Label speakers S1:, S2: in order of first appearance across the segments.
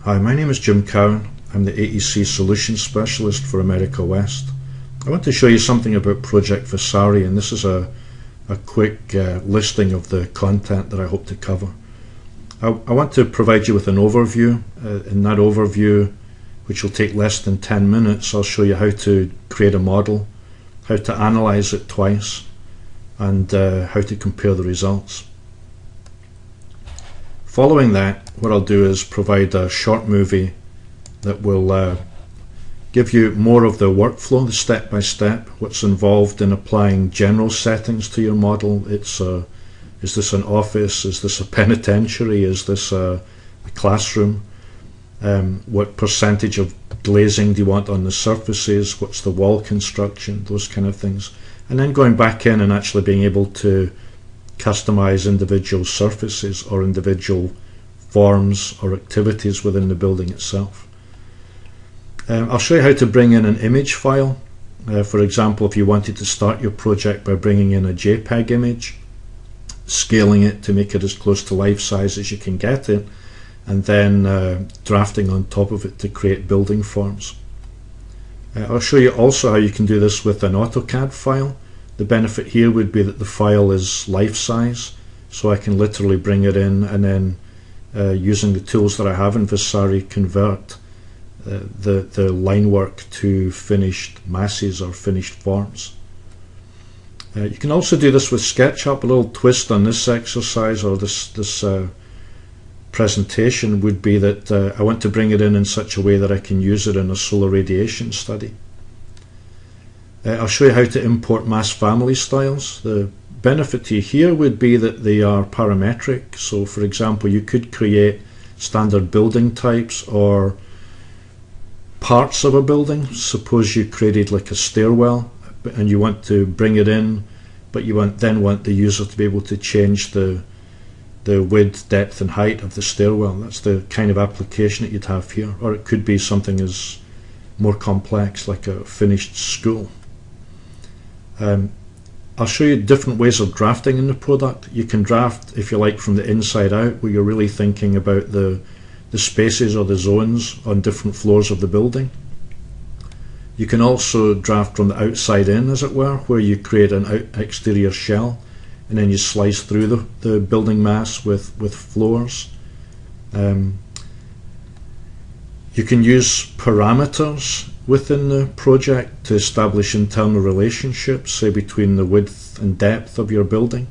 S1: Hi, my name is Jim Cowan. I'm the AEC Solutions Specialist for America West. I want to show you something about Project Vasari, and this is a quick listing of the content that I hope to cover. I want to provide you with an overview. In that overview, which will take less than 10 minutes, I'll show you how to create a model, how to analyze it twice, and how to compare the results. Following that, what I'll do is provide a short movie that will give you more of the workflow, the step-by-step, what's involved in applying general settings to your model. Is this an office? Is this a penitentiary? Is this a classroom? What percentage of glazing do you want on the surfaces? What's the wall construction? Those kind of things. And then going back in and actually being able to customize individual surfaces or individual forms or activities within the building itself. I'll show you how to bring in an image file. For example, if you wanted to start your project by bringing in a JPEG image, scaling it to make it as close to life size as you can get it, and then drafting on top of it to create building forms. I'll show you also how you can do this with an AutoCAD file. The benefit here would be that the file is life size, so I can literally bring it in and then using the tools that I have in Vasari, convert the line work to finished masses or finished forms. You can also do this with SketchUp. A little twist on this exercise or this presentation would be that I want to bring it in such a way that I can use it in a solar radiation study. I'll show you how to import mass family styles. The benefit to you here would be that they are parametric. So for example, you could create standard building types or parts of a building. Suppose you created like a stairwell and you want to bring it in, but you then want the user to be able to change the width, depth and height of the stairwell. That's the kind of application that you'd have here. Or it could be something as more complex like a finished school. I'll show you different ways of drafting in the product. You can draft, if you like, from the inside out, where you're really thinking about the spaces or the zones on different floors of the building. You can also draft from the outside in, as it were, where you create an exterior shell and then you slice through the building mass with floors. You can use parameters within the project to establish internal relationships, say between the width and depth of your building.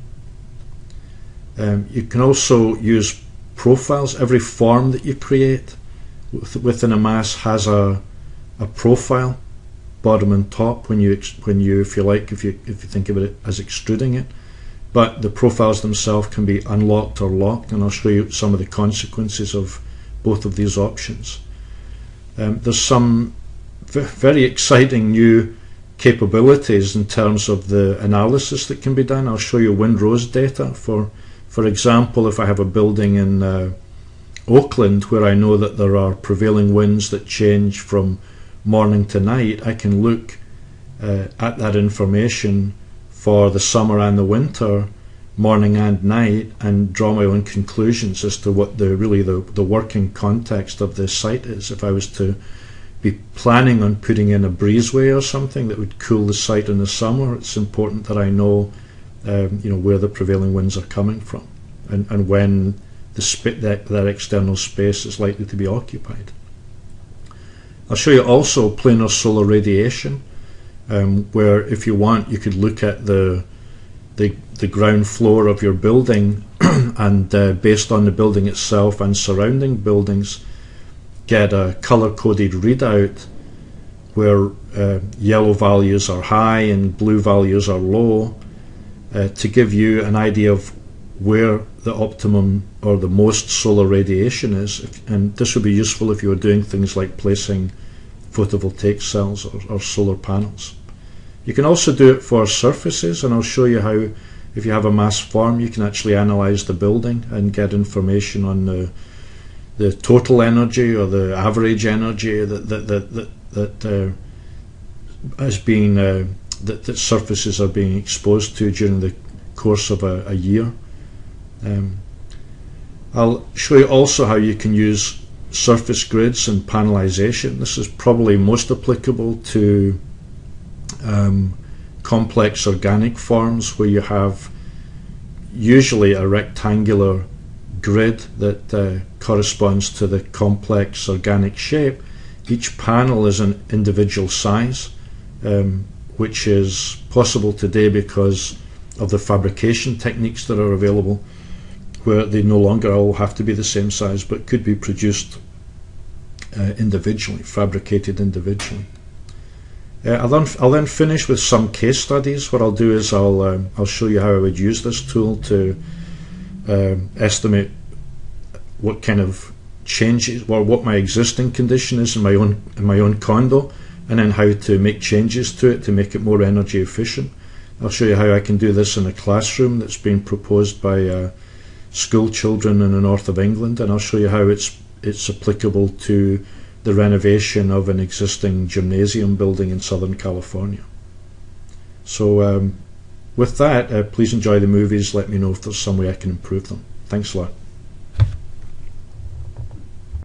S1: You can also use profiles. Every form that you create within a mass has a profile, bottom and top, when you if you think of it as extruding it. But the profiles themselves can be unlocked or locked, and I'll show you some of the consequences of both of these options. There's some very exciting new capabilities in terms of the analysis that can be done. I'll show you windrows data. For example, if I have a building in Oakland where I know that there are prevailing winds that change from morning to night, I can look at that information for the summer and the winter, morning and night, and draw my own conclusions as to what the working context of this site is. If I was to be planning on putting in a breezeway or something that would cool the site in the summer, it's important that I know where the prevailing winds are coming from and when that external space is likely to be occupied. I'll show you also planar solar radiation, where if you want, you could look at the ground floor of your building and based on the building itself and surrounding buildings, get a color-coded readout where yellow values are high and blue values are low, to give you an idea of where the optimum or the most solar radiation is. And this would be useful if you were doing things like placing photovoltaic cells or solar panels. You can also do it for surfaces, and I'll show you how, if you have a mass form, you can actually analyze the building and get information on the total energy or the average energy that surfaces are being exposed to during the course of a year. I'll show you also how you can use surface grids and panelization. This is probably most applicable to complex organic forms where you have usually a rectangular grid that corresponds to the complex organic shape. Each panel is an individual size, which is possible today because of the fabrication techniques that are available, where they no longer all have to be the same size but could be produced individually, fabricated individually. I'll then finish with some case studies. What I'll do is I'll show you how I would use this tool to estimate what kind of changes, or what my existing condition is in my own condo, and then how to make changes to it to make it more energy efficient. I'll show you how I can do this in a classroom that's been proposed by school children in the north of England, and I'll show you how it's applicable to the renovation of an existing gymnasium building in Southern California. So with that, please enjoy the movies. Let me know if there's some way I can improve them. Thanks a lot.